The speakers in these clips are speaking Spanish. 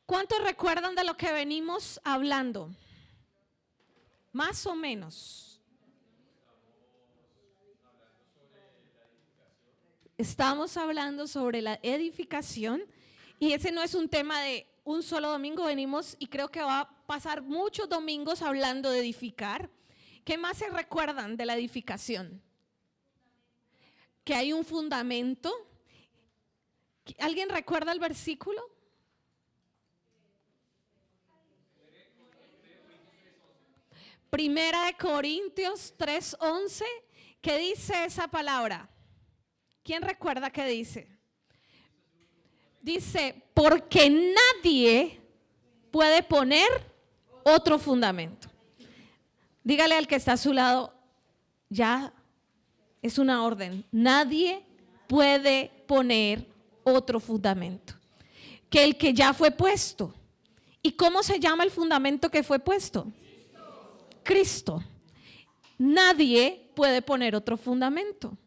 ¿Cuántos recuerdan de lo que venimos hablando? Más o menos. Estamos hablando sobre la edificación y ese no es un tema de un solo domingo. Venimos y creo que va a pasar muchos domingos hablando de edificar. ¿Qué más se recuerdan de la edificación? Que hay un fundamento. ¿Alguien recuerda el versículo? Primera de Corintios 3:11, ¿qué dice esa palabra? ¿Quién recuerda qué dice? Dice, porque nadie puede poner otro fundamento. Dígale al que está a su lado, ya es una orden, nadie puede poner otro fundamento que el que ya fue puesto. ¿Y cómo se llama el fundamento que fue puesto? Cristo. Nadie puede poner otro fundamento.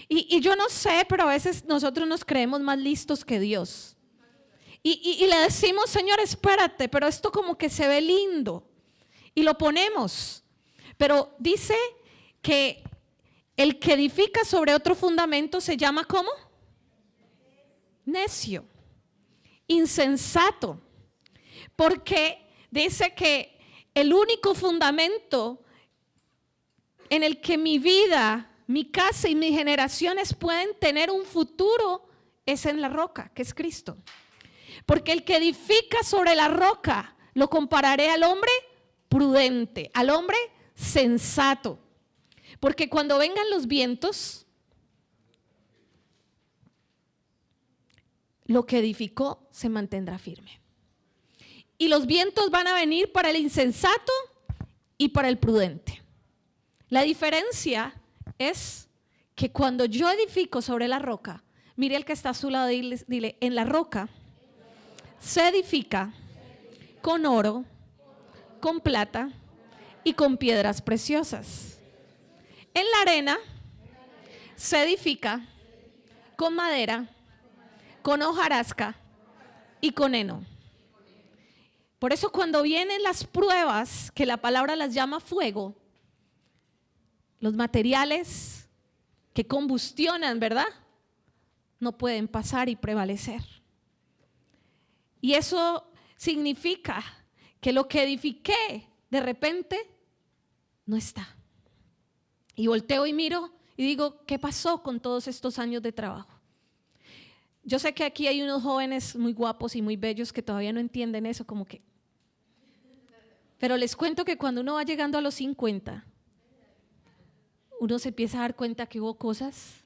Y yo no sé, pero a veces nosotros nos creemos más listos que Dios. Y le decimos, Señor, espérate, pero esto como que se ve lindo. Y lo ponemos. Pero dice que el que edifica sobre otro fundamento se llama ¿cómo? Necio, insensato. Porque dice que el único fundamento en el que mi vida, mi casa y mis generaciones pueden tener un futuro es en la roca, que es Cristo. Porque el que edifica sobre la roca lo compararé al hombre prudente, al hombre sensato. Porque cuando vengan los vientos, lo que edificó se mantendrá firme. Y los vientos van a venir para el insensato y para el prudente. La diferencia es que cuando yo edifico sobre la roca, mire al que está a su lado y dile, en la roca se edifica con oro, con plata y con piedras preciosas. En la arena se edifica con madera, con hojarasca y con heno. Por eso cuando vienen las pruebas, que la palabra las llama fuego, los materiales que combustionan, ¿verdad? No pueden pasar y prevalecer. Y eso significa que lo que edifiqué de repente no está. Y volteo y miro y digo, ¿qué pasó con todos estos años de trabajo? Yo sé que aquí hay unos jóvenes muy guapos y muy bellos que todavía no entienden eso, como que. Pero les cuento que cuando uno va llegando a los 50, uno se empieza a dar cuenta que hubo cosas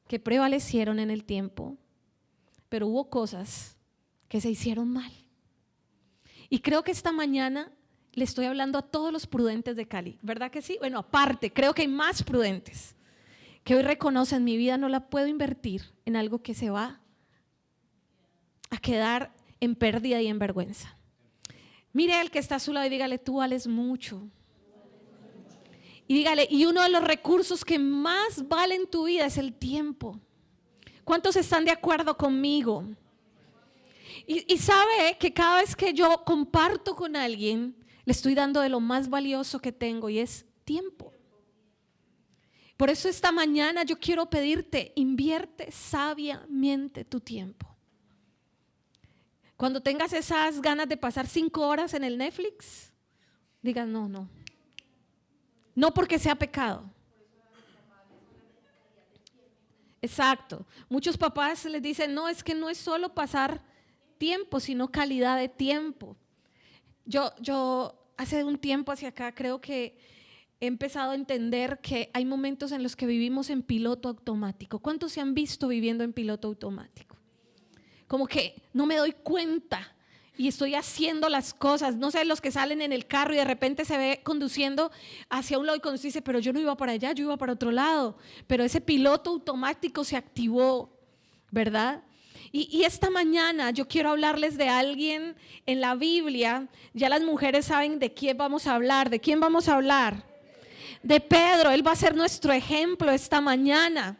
que prevalecieron en el tiempo, pero hubo cosas que se hicieron mal. Y creo que esta mañana le estoy hablando a todos los prudentes de Cali, ¿verdad que sí? Bueno, aparte, creo que hay más prudentes que hoy reconocen mi vida no la puedo invertir en algo que se va a quedar en pérdida y en vergüenza. Mire al que está a su lado y dígale, tú vales mucho. Y dígale, y uno de los recursos que más vale en tu vida es el tiempo. ¿Cuántos están de acuerdo conmigo? Y sabe que cada vez que yo comparto con alguien, le estoy dando de lo más valioso que tengo y es tiempo. Por eso esta mañana yo quiero pedirte, invierte sabiamente tu tiempo. Cuando tengas esas ganas de pasar 5 horas en el Netflix, digas no. No porque sea pecado. Exacto. Muchos papás les dicen, no, es que no es solo pasar tiempo, sino calidad de tiempo. Yo hace un tiempo hacia acá creo que he empezado a entender que hay momentos en los que vivimos en piloto automático. ¿Cuántos se han visto viviendo en piloto automático? Como que no me doy cuenta y estoy haciendo las cosas. No sé, los que salen en el carro y de repente se ve conduciendo hacia un lado y cuando usted dice, pero yo no iba para allá, yo iba para otro lado. Pero ese piloto automático se activó, ¿verdad? Y esta mañana yo quiero hablarles de alguien en la Biblia. Ya las mujeres saben de quién vamos a hablar. ¿De quién vamos a hablar? De Pedro. Él va a ser nuestro ejemplo esta mañana.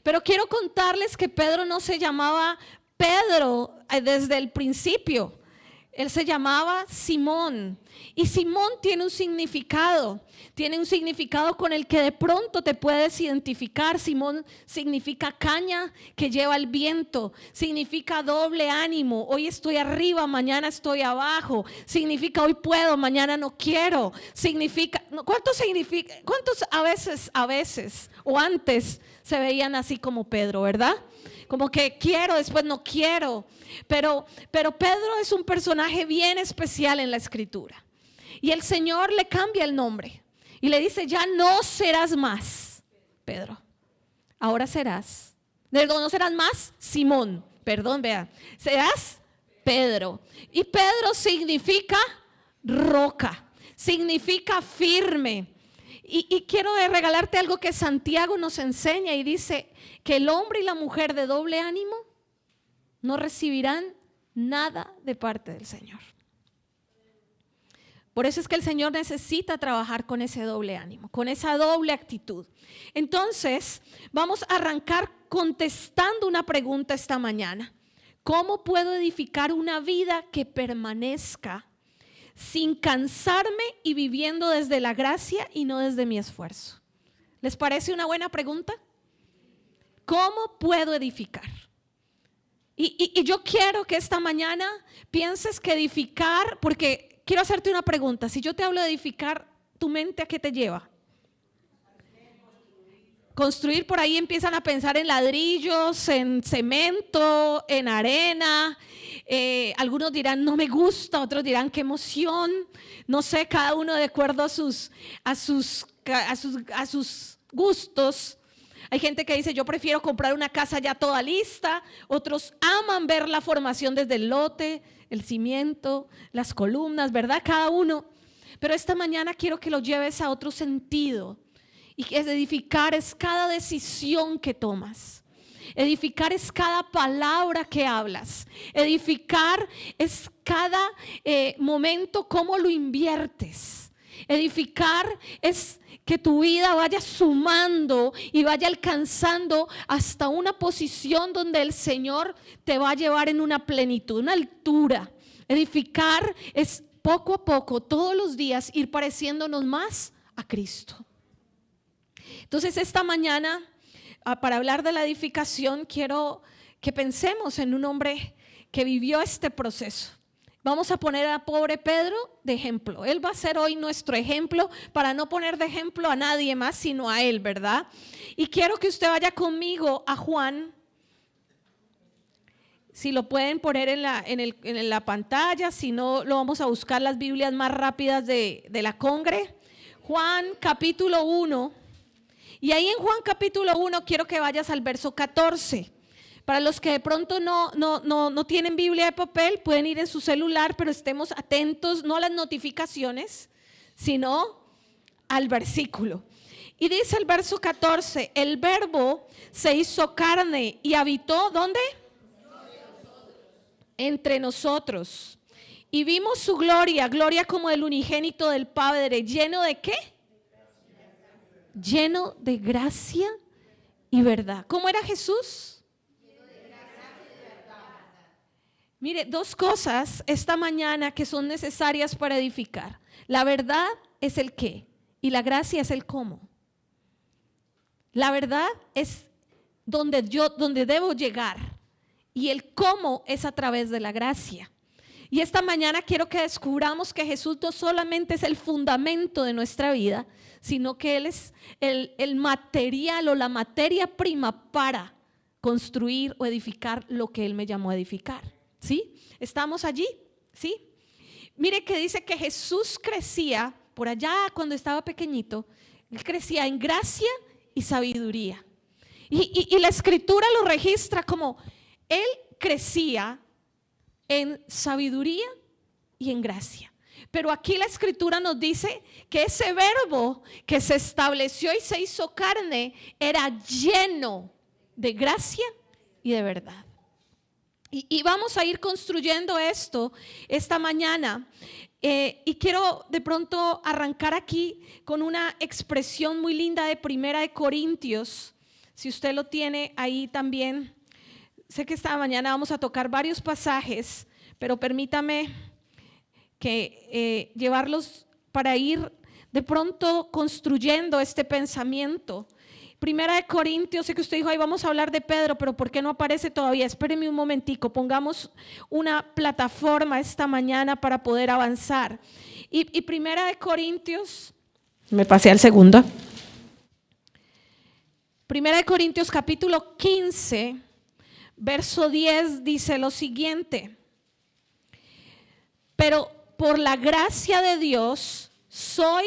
Pero quiero contarles que Pedro no se llamaba Pedro, desde el principio, él se llamaba Simón. Y Simón tiene un significado con el que de pronto te puedes identificar. Simón significa caña que lleva el viento, significa doble ánimo. Hoy estoy arriba, mañana estoy abajo. Significa hoy puedo, mañana no quiero. ¿Cuántos a veces o antes se veían así como Pedro, verdad? Como que quiero, después no quiero. Pero Pedro es un personaje bien especial en la Escritura. Y el Señor le cambia el nombre y le dice, ya no serás más Pedro, ahora serás, no serás más Simón, serás Pedro. Y Pedro significa roca, significa firme. Y quiero regalarte algo que Santiago nos enseña y dice que el hombre y la mujer de doble ánimo no recibirán nada de parte del Señor. Por eso es que el Señor necesita trabajar con ese doble ánimo, con esa doble actitud. Entonces, vamos a arrancar contestando una pregunta esta mañana. ¿Cómo puedo edificar una vida que permanezca sin cansarme y viviendo desde la gracia y no desde mi esfuerzo? ¿Les parece una buena pregunta? ¿Cómo puedo edificar? Y yo quiero que esta mañana pienses que edificar, porque quiero hacerte una pregunta. Si yo te hablo de edificar, ¿tu mente a qué te lleva? Construir, por ahí empiezan a pensar en ladrillos, en cemento, en arena. Algunos dirán no me gusta, otros dirán qué emoción. No sé, cada uno de acuerdo a sus gustos. Hay gente que dice yo prefiero comprar una casa ya toda lista. Otros aman ver la formación desde el lote, el cimiento, las columnas, ¿verdad? Cada uno. Pero esta mañana quiero que lo lleves a otro sentido. Y que edificar es cada decisión que tomas. Edificar es cada palabra que hablas. Edificar es cada momento, cómo lo inviertes. Edificar es que tu vida vaya sumando y vaya alcanzando hasta una posición donde el Señor te va a llevar en una plenitud, una altura. Edificar es poco a poco, todos los días, ir pareciéndonos más a Cristo. Entonces esta mañana, para hablar de la edificación, quiero que pensemos en un hombre que vivió este proceso. Vamos a poner a pobre Pedro de ejemplo. Él va a ser hoy nuestro ejemplo para no poner de ejemplo a nadie más, sino a él, ¿verdad? Y quiero que usted vaya conmigo a Juan. Si lo pueden poner en la pantalla, si no, lo vamos a buscar las Biblias más rápidas de la Congre. Juan capítulo 1. Y ahí en Juan capítulo 1 quiero que vayas al verso 14. Para los que de pronto no tienen Biblia de papel, pueden ir en su celular, pero estemos atentos no a las notificaciones, sino al versículo. Y dice el verso 14, el verbo se hizo carne y habitó, ¿dónde? Entre nosotros. Y vimos su gloria, gloria como del unigénito del Padre, lleno de ¿qué? Lleno de gracia y verdad. ¿Cómo era Jesús? Mire, dos cosas esta mañana que son necesarias para edificar. La verdad es el qué y la gracia es el cómo. La verdad es donde debo llegar y el cómo es a través de la gracia. Y esta mañana quiero que descubramos que Jesús no solamente es el fundamento de nuestra vida, sino que Él es el material o la materia prima para construir o edificar lo que Él me llamó a edificar. ¿Sí? ¿Estamos allí? ¿Sí? Mire que dice que Jesús crecía, por allá cuando estaba pequeñito, Él crecía en gracia y sabiduría. Y la Escritura lo registra como Él crecía en sabiduría y en gracia. Pero aquí la Escritura nos dice que ese verbo que se estableció y se hizo carne era lleno de gracia y de verdad. Y vamos a ir construyendo esto esta mañana. Y quiero de pronto arrancar aquí con una expresión muy linda de 1 Corintios. Si usted lo tiene ahí también, sé que esta mañana vamos a tocar varios pasajes, pero permítame que llevarlos para ir de pronto construyendo este pensamiento. Primera de Corintios, sé que usted dijo, ahí vamos a hablar de Pedro, pero ¿por qué no aparece todavía? Espéreme un momentico, pongamos una plataforma esta mañana para poder avanzar. Y Primera de Corintios, me pasé al segundo. Primera de Corintios capítulo 15, verso 10 dice lo siguiente: pero por la gracia de Dios soy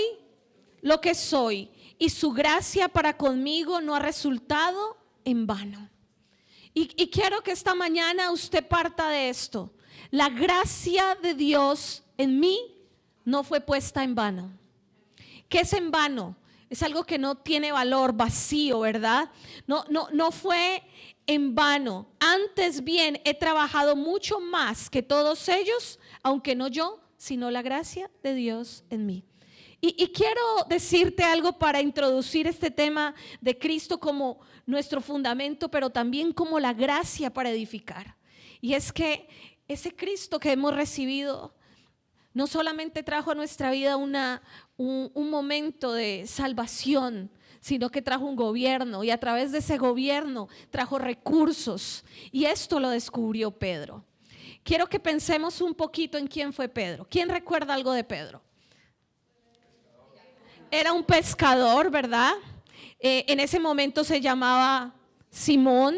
lo que soy, y su gracia para conmigo no ha resultado en vano. Y quiero que esta mañana usted parta de esto. La gracia de Dios en mí no fue puesta en vano. ¿Qué es en vano? Es algo que no tiene valor, vacío, ¿verdad? No fue en vano. Antes bien, he trabajado mucho más que todos ellos, aunque no yo, sino la gracia de Dios en mí. Y quiero decirte algo para introducir este tema de Cristo como nuestro fundamento, pero también como la gracia para edificar. Y es que ese Cristo que hemos recibido no solamente trajo a nuestra vida un momento de salvación, sino que trajo un gobierno, y a través de ese gobierno trajo recursos. Y esto lo descubrió Pedro. Quiero que pensemos un poquito en quién fue Pedro. ¿Quién recuerda algo de Pedro? Era un pescador, ¿verdad? En ese momento se llamaba Simón.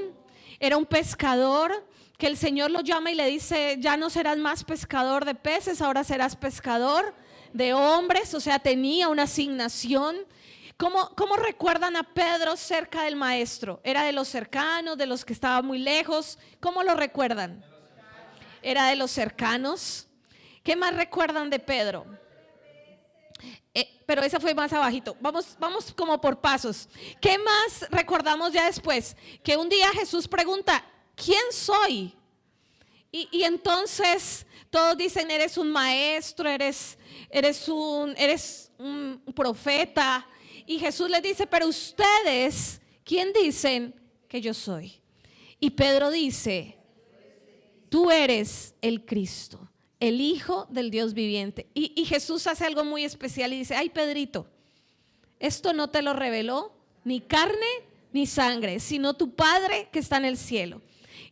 Era un pescador que el Señor lo llama y le dice: ya no serás más pescador de peces, ahora serás pescador de hombres. O sea, tenía una asignación. ¿Cómo recuerdan a Pedro cerca del maestro? ¿Era de los cercanos, de los que estaban muy lejos? ¿Cómo lo recuerdan? Era de los cercanos. ¿Qué más recuerdan de Pedro? Pero esa fue más abajito. Vamos como por pasos. ¿Qué más recordamos ya después? Que un día Jesús pregunta: ¿quién soy? Y entonces todos dicen: eres un maestro, eres un profeta. Y Jesús les dice: pero ustedes, ¿quién dicen que yo soy? Y Pedro dice: tú eres el Cristo, el Hijo del Dios viviente. Y Jesús hace algo muy especial y dice: ay, Pedrito, esto no te lo reveló ni carne ni sangre, sino tu Padre que está en el cielo.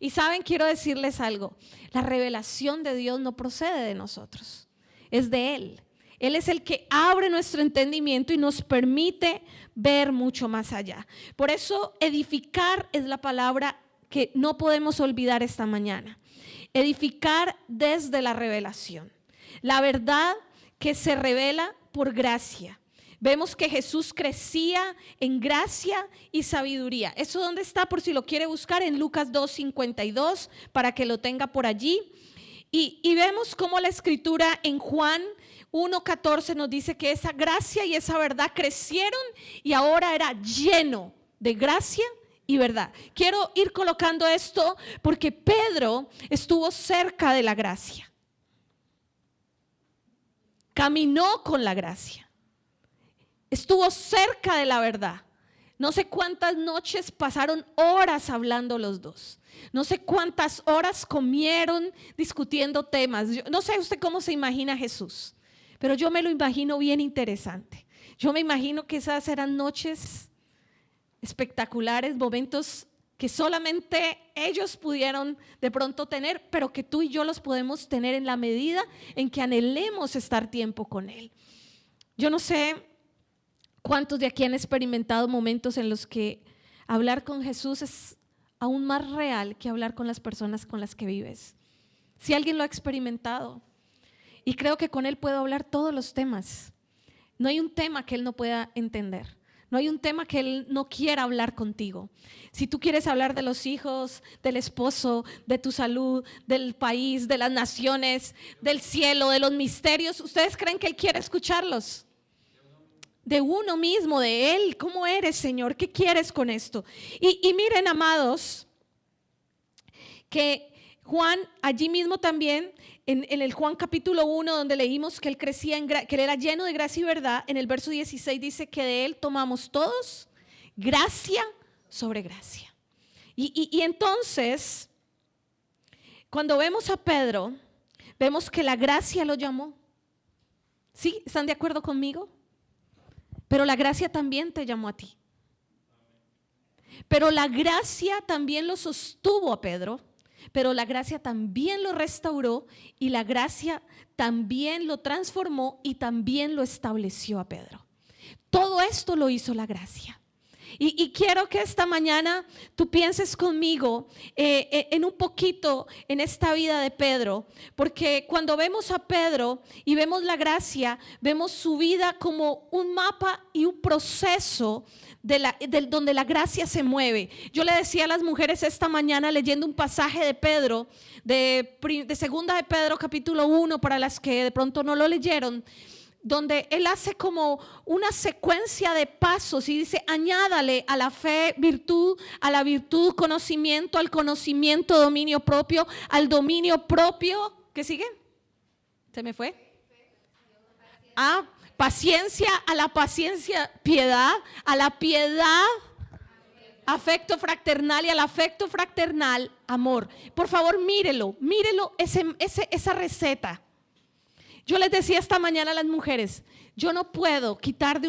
Y saben, quiero decirles algo: la revelación de Dios no procede de nosotros, es de Él. Él es el que abre nuestro entendimiento y nos permite ver mucho más allá. Por eso edificar es la palabra que no podemos olvidar esta mañana. Edificar desde la revelación. La verdad que se revela por gracia. Vemos que Jesús crecía en gracia y sabiduría. ¿Eso dónde está? Por si lo quiere buscar, en Lucas 2:52, para que lo tenga por allí. Y vemos cómo la escritura en Juan 1:14 nos dice que esa gracia y esa verdad crecieron y ahora era lleno de gracia y verdad. Quiero ir colocando esto porque Pedro estuvo cerca de la gracia. Caminó con la gracia. Estuvo cerca de la verdad. No sé cuántas noches pasaron horas hablando los dos. No sé cuántas horas comieron discutiendo temas. No sé usted cómo se imagina a Jesús, pero yo me lo imagino bien interesante. Yo me imagino que esas eran noches espectaculares, momentos que solamente ellos pudieron de pronto tener, pero que tú y yo los podemos tener en la medida en que anhelemos estar tiempo con Él. Yo no sé cuántos de aquí han experimentado momentos en los que hablar con Jesús es aún más real que hablar con las personas con las que vives. Si alguien lo ha experimentado, y creo que con Él puedo hablar todos los temas. No hay un tema que Él no pueda entender. No hay un tema que Él no quiera hablar contigo. Si tú quieres hablar de los hijos, del esposo, de tu salud, del país, de las naciones, del cielo, de los misterios, ¿ustedes creen que Él quiere escucharlos? De uno mismo, de Él. ¿Cómo eres, Señor? ¿Qué quieres con esto? Y miren, amados, que Juan, allí mismo también, en el Juan capítulo 1, donde leímos que Él crecía, que Él era lleno de gracia y verdad, en el verso 16 dice que de Él tomamos todos gracia sobre gracia. Y entonces, Cuando vemos a Pedro, vemos que la gracia lo llamó. ¿Sí? ¿Están de acuerdo conmigo? Pero la gracia también te llamó a ti. Pero la gracia también lo sostuvo a Pedro, pero la gracia también lo restauró y la gracia también lo transformó y también lo estableció a Pedro. Todo esto lo hizo la gracia. Y quiero que esta mañana tú pienses conmigo en un poquito en esta vida de Pedro, porque cuando vemos a Pedro y vemos la gracia, vemos su vida como un mapa y un proceso donde la gracia se mueve. Yo le decía a las mujeres esta mañana leyendo un pasaje de Pedro, de segunda de Pedro capítulo 1, para las que de pronto no lo leyeron, donde él hace como una secuencia de pasos y dice: añádale a la fe virtud, a la virtud conocimiento, al conocimiento dominio propio, al dominio propio, ¿qué sigue? ¿Se me fue? Paciencia, a la paciencia piedad, a la piedad afecto fraternal y al afecto fraternal amor. Por favor, mírelo esa receta. Yo les decía esta mañana a las mujeres, yo no puedo quitar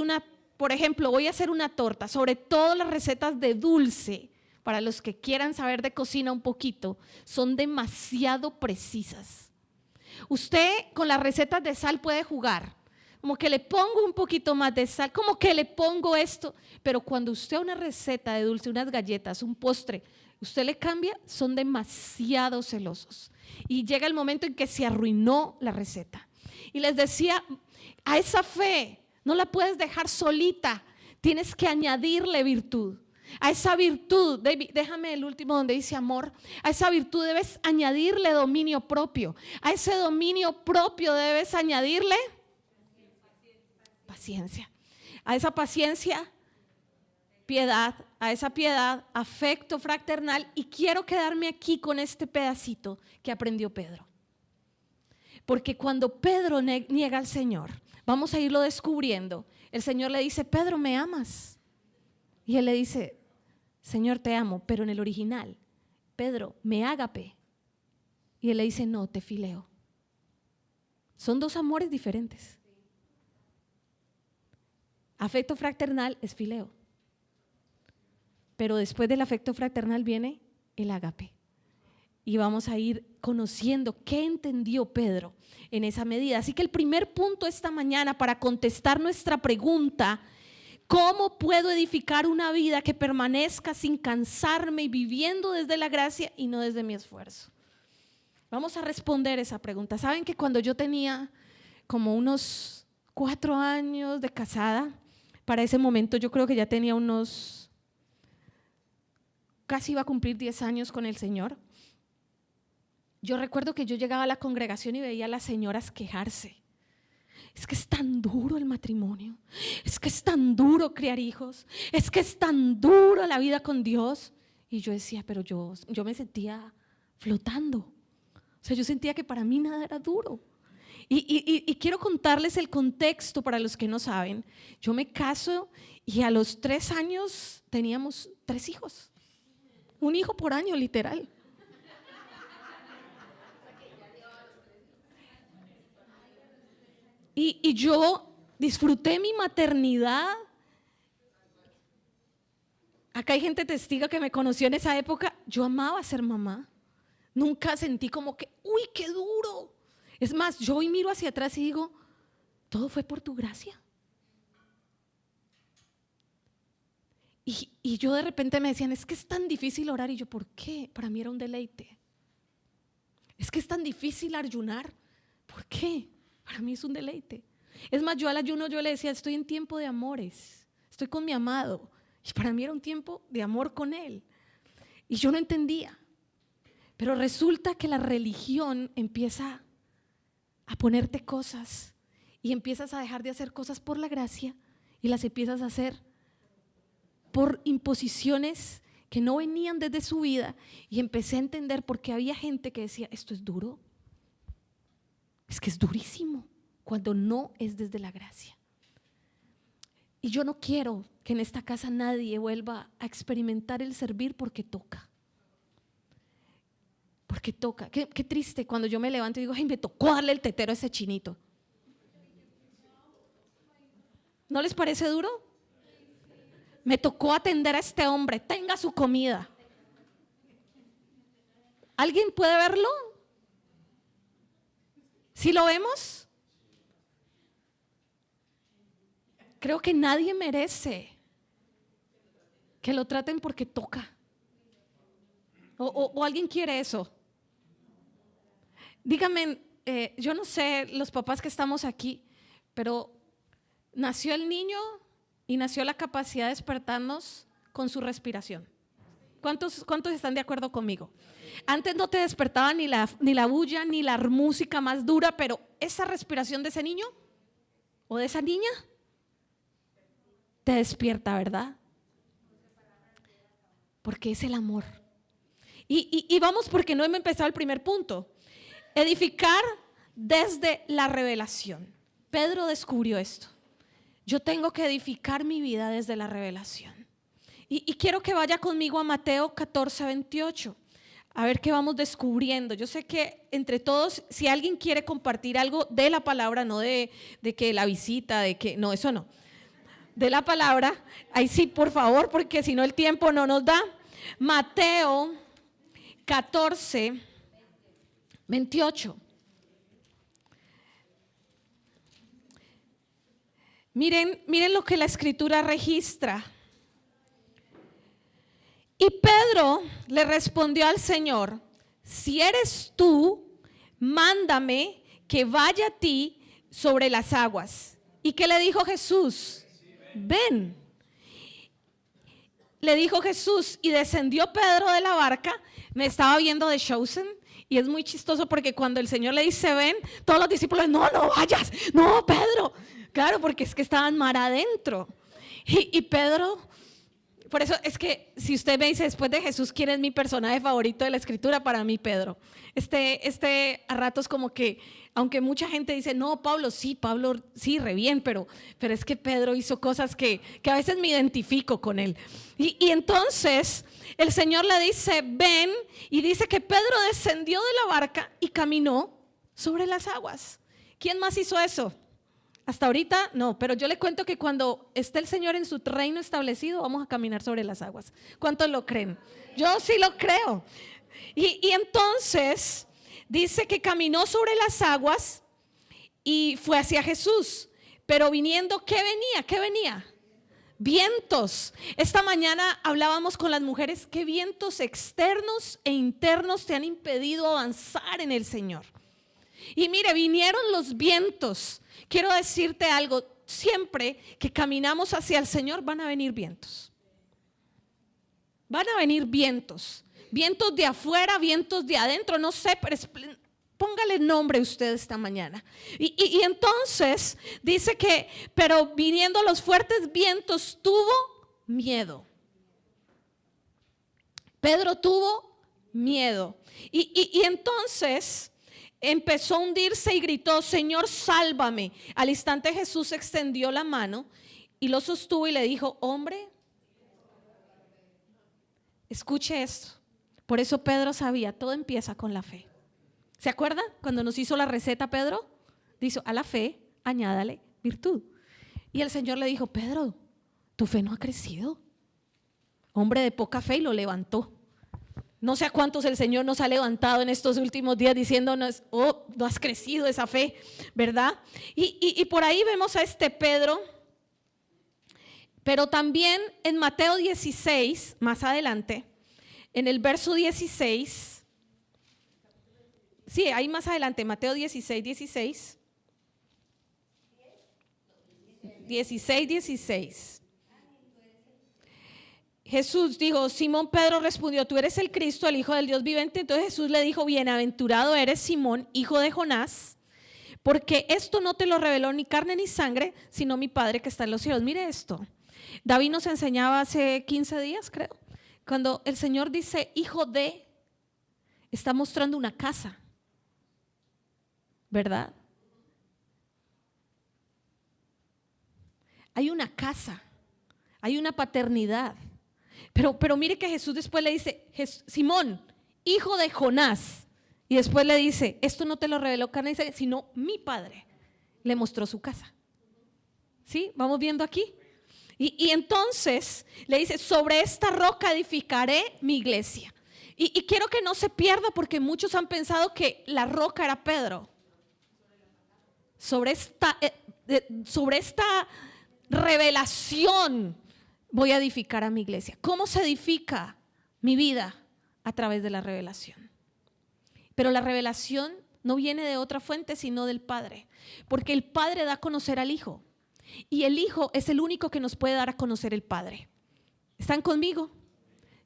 por ejemplo, voy a hacer una torta, sobre todo las recetas de dulce, para los que quieran saber de cocina un poquito, son demasiado precisas. Usted con las recetas de sal puede jugar, como que le pongo un poquito más de sal, como que le pongo esto, pero cuando usted una receta de dulce, unas galletas, un postre, usted le cambia, son demasiado celosos. Y llega el momento en que se arruinó la receta. Y les decía, a esa fe no la puedes dejar solita, tienes que añadirle virtud. A esa virtud, déjame el último donde dice amor, a esa virtud debes añadirle dominio propio. A ese dominio propio debes añadirle paciencia. A esa paciencia, piedad. A esa piedad, afecto fraternal. Y quiero quedarme aquí con este pedacito que aprendió Pedro. Porque cuando Pedro niega al Señor, vamos a irlo descubriendo. El Señor le dice: Pedro, ¿me amas? Y él le dice: Señor, te amo. Pero en el original, Pedro, me ágape. Y él le dice: no, te fileo. Son dos amores diferentes. Afecto fraternal es fileo. Pero después del afecto fraternal viene el ágape. Y vamos a ir conociendo qué entendió Pedro en esa medida. Así que el primer punto esta mañana para contestar nuestra pregunta: ¿cómo puedo edificar una vida que permanezca sin cansarme y viviendo desde la gracia y no desde mi esfuerzo? Vamos a responder esa pregunta. ¿Saben que cuando yo tenía como unos 4 años de casada, para ese momento yo creo que ya tenía casi iba a cumplir 10 años con el Señor? Yo recuerdo que yo llegaba a la congregación y veía a las señoras quejarse. Es que es tan duro el matrimonio, es que es tan duro criar hijos, es que es tan duro la vida con Dios. Y yo decía, pero yo me sentía flotando. O sea, yo sentía que para mí nada era duro. Y quiero contarles el contexto para los que no saben. Yo me caso y a los 3 años teníamos 3 hijos. Un hijo por año, literal. Y yo disfruté mi maternidad. Acá hay gente testiga que me conoció en esa época. Yo amaba ser mamá. Nunca sentí como que, uy, qué duro. Es más, yo hoy miro hacia atrás y digo, todo fue por tu gracia. Y yo de repente me decían, es que es tan difícil orar. Y yo, ¿por qué? Para mí era un deleite. Es que es tan difícil ayunar. ¿Por qué? Para mí es un deleite. Es más, yo al ayuno yo le decía, estoy en tiempo de amores, estoy con mi amado. Y para mí era un tiempo de amor con él. Y yo no entendía. Pero resulta que la religión empieza a ponerte cosas y empiezas a dejar de hacer cosas por la gracia y las empiezas a hacer por imposiciones que no venían desde su vida. Y empecé a entender por qué había gente que decía, esto es duro. Es que es durísimo cuando no es desde la gracia. Y yo no quiero que en esta casa nadie vuelva a experimentar el servir porque toca. porque toca. Qué triste cuando yo me levanto y digo, ay, me tocó darle el tetero a ese chinito. ¿No les parece duro? Me tocó atender a este hombre, tenga su comida. ¿Alguien puede verlo? ¿Sí lo vemos? Creo que nadie merece que lo traten porque toca. O alguien quiere eso. Díganme, yo no sé, los papás que estamos aquí, pero nació el niño y nació la capacidad de despertarnos con su respiración. ¿Cuántos están de acuerdo conmigo? Antes no te despertaba ni la bulla, ni la música más dura, pero esa respiración de ese niño o de esa niña te despierta, ¿verdad? Porque es el amor. Y vamos, porque no hemos empezado el primer punto. Edificar desde la revelación. Pedro descubrió esto. Yo tengo que edificar mi vida desde la revelación. Y quiero que vaya conmigo a Mateo 14, 28. A ver qué vamos descubriendo. Yo sé que entre todos, si alguien quiere compartir algo de la palabra, no de que la visita, de que no, eso no. De la palabra, ahí sí, por favor, porque si no el tiempo no nos da. Mateo 14, 28. Miren lo que la escritura registra. Y Pedro le respondió al Señor: si eres tú, mándame que vaya a ti sobre las aguas. ¿Y qué le dijo Jesús? Ven. Le dijo Jesús, y descendió Pedro de la barca. Me estaba viendo The Chosen y es muy chistoso porque cuando el Señor le dice ven, todos los discípulos, no vayas, no Pedro. Claro, porque es que estaban mar adentro. Y Pedro, por eso es que si usted me dice después de Jesús, ¿quién es mi personaje favorito de la escritura? Para mí Pedro. A ratos como que, aunque mucha gente dice, no, Pablo sí, re bien, pero es que Pedro hizo cosas que a veces me identifico con él. Y entonces el Señor le dice, ven, y dice que Pedro descendió de la barca y caminó sobre las aguas. ¿Quién más hizo eso? Hasta ahorita no, pero yo le cuento que cuando esté el Señor en su reino establecido, vamos a caminar sobre las aguas. ¿Cuántos lo creen? Yo sí lo creo. Y entonces dice que caminó sobre las aguas y fue hacia Jesús. Pero viniendo, ¿qué venía? Vientos. Esta mañana hablábamos con las mujeres, ¿qué vientos externos e internos te han impedido avanzar en el Señor? Y mire, vinieron los vientos. Quiero decirte algo, siempre que caminamos hacia el Señor van a venir vientos. Van a venir vientos. Vientos de afuera, vientos de adentro, no sé, pero póngale nombre usted esta mañana. Y entonces dice que, pero viniendo los fuertes vientos, tuvo miedo. Pedro tuvo miedo. Y entonces empezó a hundirse y gritó, Señor, sálvame. Al instante Jesús extendió la mano y lo sostuvo y le dijo, hombre, escuche esto. Por eso Pedro sabía, todo empieza con la fe. ¿Se acuerda cuando nos hizo la receta Pedro? Dijo, a la fe añádale virtud. Y el Señor le dijo, Pedro, tu fe no ha crecido. Hombre de poca fe, y lo levantó. No sé a cuántos el Señor nos ha levantado en estos últimos días diciéndonos, oh, no has crecido esa fe, ¿verdad? Y por ahí vemos a este Pedro, pero también en Mateo 16, más adelante, en el verso 16, sí, ahí más adelante, Mateo 16, 16. 16. Jesús dijo, Simón Pedro respondió, tú eres el Cristo, el Hijo del Dios viviente. Entonces Jesús le dijo, bienaventurado eres Simón, hijo de Jonás, porque esto no te lo reveló ni carne ni sangre, sino mi Padre que está en los cielos. Mire esto, David nos enseñaba hace 15 días, creo, cuando el Señor dice, hijo de, está mostrando una casa, ¿verdad? Hay una casa, hay una paternidad. Pero mire que Jesús después le dice, Simón, hijo de Jonás. Y después le dice, esto no te lo reveló carne y sangre, sino mi Padre le mostró su casa. ¿Sí? ¿Vamos viendo aquí? Y entonces le dice, sobre esta roca edificaré mi iglesia. Y quiero que no se pierda porque muchos han pensado que la roca era Pedro. Sobre esta revelación voy a edificar a mi iglesia. ¿Cómo se edifica mi vida? A través de la revelación. Pero la revelación no viene de otra fuente sino del Padre, porque el Padre da a conocer al Hijo y el Hijo es el único que nos puede dar a conocer el Padre. ¿Están conmigo?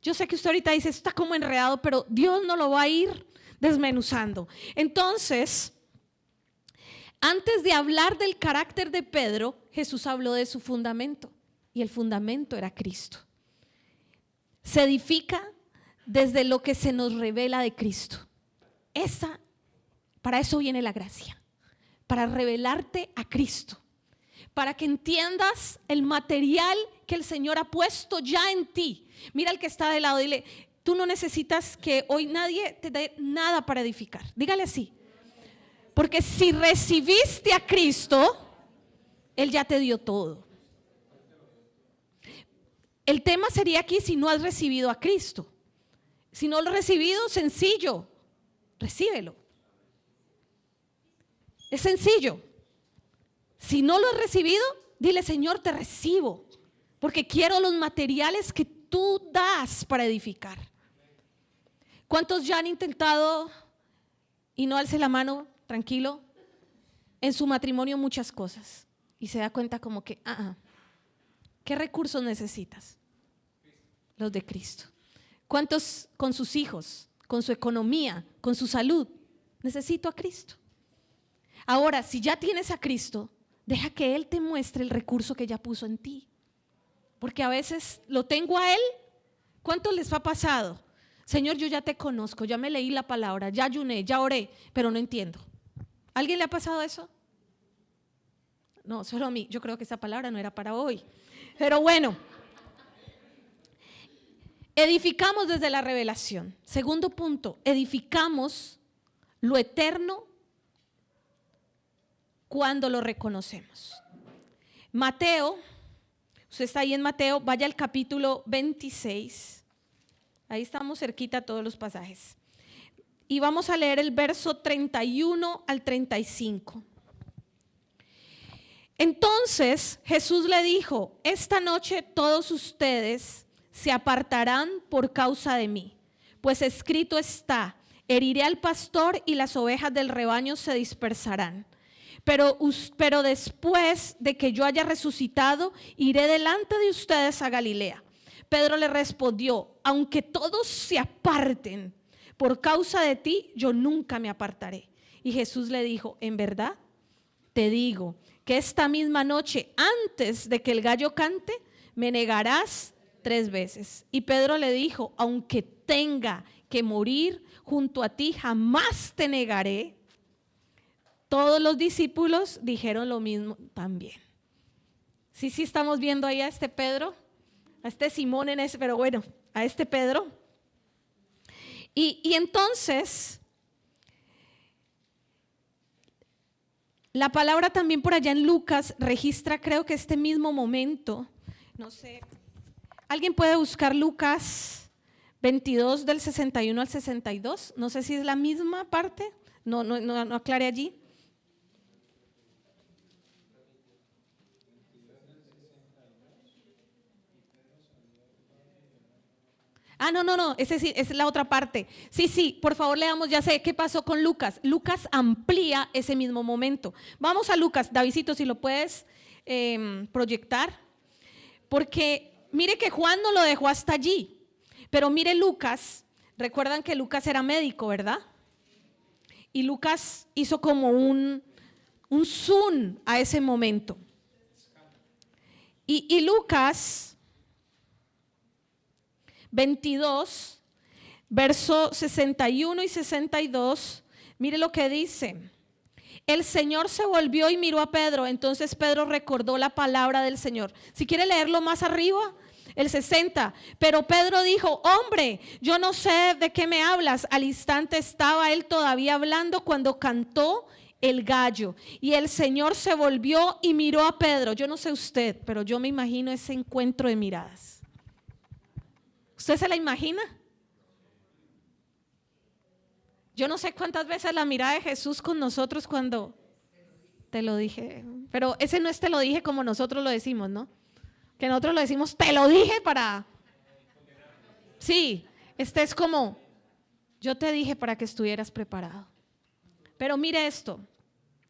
Yo sé que usted ahorita dice, esto está como enredado, pero Dios no lo va a ir desmenuzando. Entonces, antes de hablar del carácter de Pedro, Jesús habló de su fundamento y el fundamento era Cristo. Se edifica desde lo que se nos revela de Cristo. Para eso viene la gracia, para revelarte a Cristo, para que entiendas el material que el Señor ha puesto ya en ti. Mira al que está de lado, dile, tú no necesitas que hoy nadie te dé nada para edificar. Dígale así, porque si recibiste a Cristo, Él ya te dio todo. El tema sería aquí si no has recibido a Cristo. Si no lo has recibido, sencillo, recíbelo. Es sencillo. Si no lo has recibido, dile, Señor, te recibo, porque quiero los materiales que tú das para edificar. ¿Cuántos ya han intentado, y no alce la mano, tranquilo, en su matrimonio muchas cosas? Y se da cuenta como que, ¿qué recursos necesitas? Los de Cristo. ¿Cuántos con sus hijos, con su economía, con su salud? Necesito a Cristo. Ahora, si ya tienes a Cristo, deja que Él te muestre el recurso que ya puso en ti. Porque a veces lo tengo a Él. ¿Cuánto les ha pasado? Señor, yo ya te conozco, ya me leí la palabra, ya ayuné, ya oré, pero no entiendo. ¿Alguien le ha pasado eso? No, solo a mí. Yo creo que esa palabra no era para hoy. Pero bueno. Edificamos desde la revelación. Segundo punto, edificamos lo eterno cuando lo reconocemos. Mateo, usted está ahí en Mateo, vaya al capítulo 26. Ahí estamos cerquita todos los pasajes. Y vamos a leer el verso 31 al 35. Entonces Jesús le dijo, esta noche todos ustedes se apartarán por causa de mí, pues escrito está, heriré al pastor y las ovejas del rebaño se dispersarán. Pero después de que yo haya resucitado, iré delante de ustedes a Galilea. Pedro le respondió, aunque todos se aparten por causa de ti, yo nunca me apartaré. Y Jesús le dijo, en verdad te digo que esta misma noche, antes de que el gallo cante, me negarás 3 veces. Y Pedro le dijo, aunque tenga que morir junto a ti, jamás te negaré. Todos los discípulos dijeron lo mismo también. Sí, estamos viendo ahí a este Pedro, a este Simón pero bueno, a este Pedro. Y entonces, la palabra también por allá en Lucas registra, creo que este mismo momento, no sé. ¿Alguien puede buscar Lucas 22 del 61 al 62? No sé si es la misma parte, no aclaré allí. No, ese sí, es la otra parte. Sí, por favor leamos, ya sé qué pasó con Lucas. Lucas amplía ese mismo momento. Vamos a Lucas, Davidcito, si lo puedes proyectar, porque mire que Juan no lo dejó hasta allí, pero mire Lucas, recuerdan que Lucas era médico, ¿verdad? Y Lucas hizo como un zoom a ese momento. Y Lucas 22, verso 61 y 62, mire lo que dice. El Señor se volvió y miró a Pedro, entonces Pedro recordó la palabra del Señor. Si quiere leerlo más arriba, El 60, pero Pedro dijo: hombre, yo no sé de qué me hablas. Al instante estaba él todavía hablando cuando cantó el gallo. Y el Señor se volvió y miró a Pedro. Yo no sé usted, pero yo me imagino ese encuentro de miradas. ¿Usted se la imagina? Yo no sé cuántas veces la mirada de Jesús con nosotros cuando te lo dije. Pero ese no es te lo dije como nosotros lo decimos, ¿no? Que nosotros lo decimos te lo dije para... Sí, este es como yo te dije para que estuvieras preparado. Pero mire esto.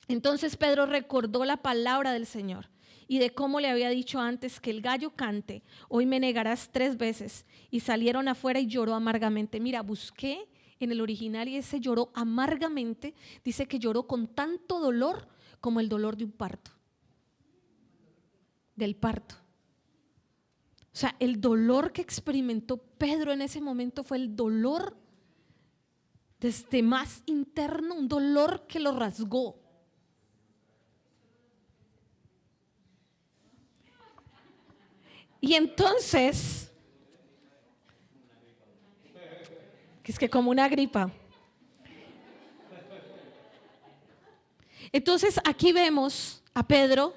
Entonces Pedro recordó la palabra del Señor y de cómo le había dicho antes: que el gallo cante, hoy me negarás 3 veces. Y salieron afuera y lloró amargamente. Mira, busqué en el original y ese lloró amargamente dice que lloró con tanto dolor como el dolor de un parto, del parto. O sea, el dolor que experimentó Pedro en ese momento fue el dolor desde más interno, un dolor que lo rasgó. Y entonces, que es que como una gripa. Entonces aquí vemos a Pedro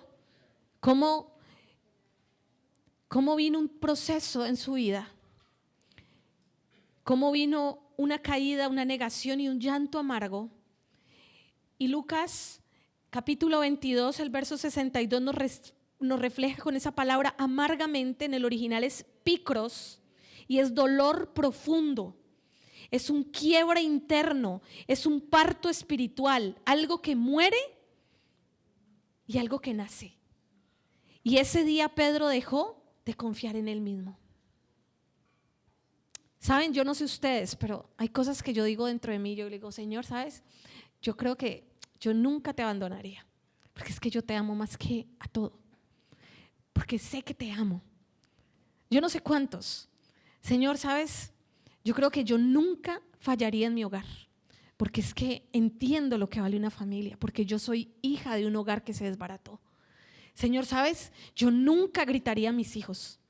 cómo vino un proceso en su vida, cómo vino una caída, una negación y un llanto amargo. Y Lucas capítulo 22, el verso 62 nos refleja con esa palabra amargamente. En el original es picros y es dolor profundo. Es un quiebre interno, es un parto espiritual, algo que muere y algo que nace. Y ese día Pedro dejó de confiar en él mismo. Saben, yo no sé ustedes, pero hay cosas que yo digo dentro de mí. Yo le digo: Señor, ¿sabes? Yo creo que yo nunca te abandonaría, porque es que yo te amo más que a todo, porque sé que te amo. Yo no sé cuántos. Señor, ¿sabes? Yo creo que yo nunca fallaría en mi hogar, porque es que entiendo lo que vale una familia, porque yo soy hija de un hogar que se desbarató. Señor, ¿sabes? Yo nunca gritaría a mis hijos.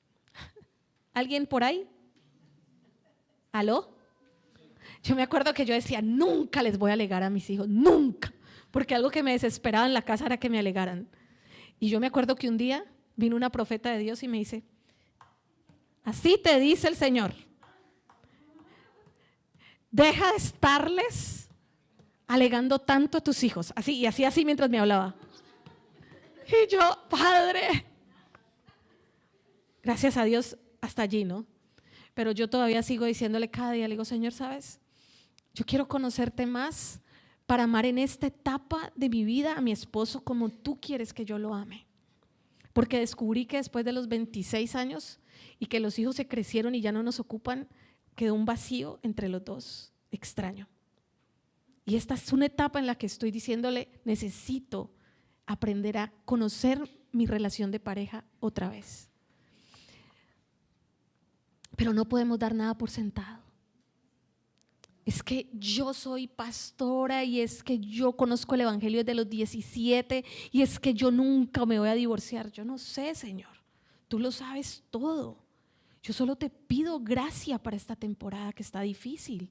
¿Alguien por ahí? ¿Aló? Yo me acuerdo que yo decía: nunca les voy a alegar a mis hijos, nunca, porque algo que me desesperaba en la casa era que me alegaran. Y yo me acuerdo que un día vino una profeta de Dios y me dice: así te dice el Señor, deja de estarles alegando tanto a tus hijos. Así, y así mientras me hablaba. Y yo: Padre, gracias a Dios hasta allí, ¿no? Pero yo todavía sigo diciéndole cada día, le digo: Señor, ¿sabes? Yo quiero conocerte más para amar en esta etapa de mi vida a mi esposo como tú quieres que yo lo ame. Porque descubrí que después de los 26 años y que los hijos se crecieron y ya no nos ocupan, quedó un vacío entre los dos, extraño. Y esta es una etapa en la que estoy diciéndole: necesito aprender a conocer mi relación de pareja otra vez. Pero no podemos dar nada por sentado. Es que yo soy pastora y es que yo conozco el evangelio desde los 17 y es que yo nunca me voy a divorciar. Yo no sé, Señor, tú lo sabes todo. Yo solo te pido gracia para esta temporada que está difícil.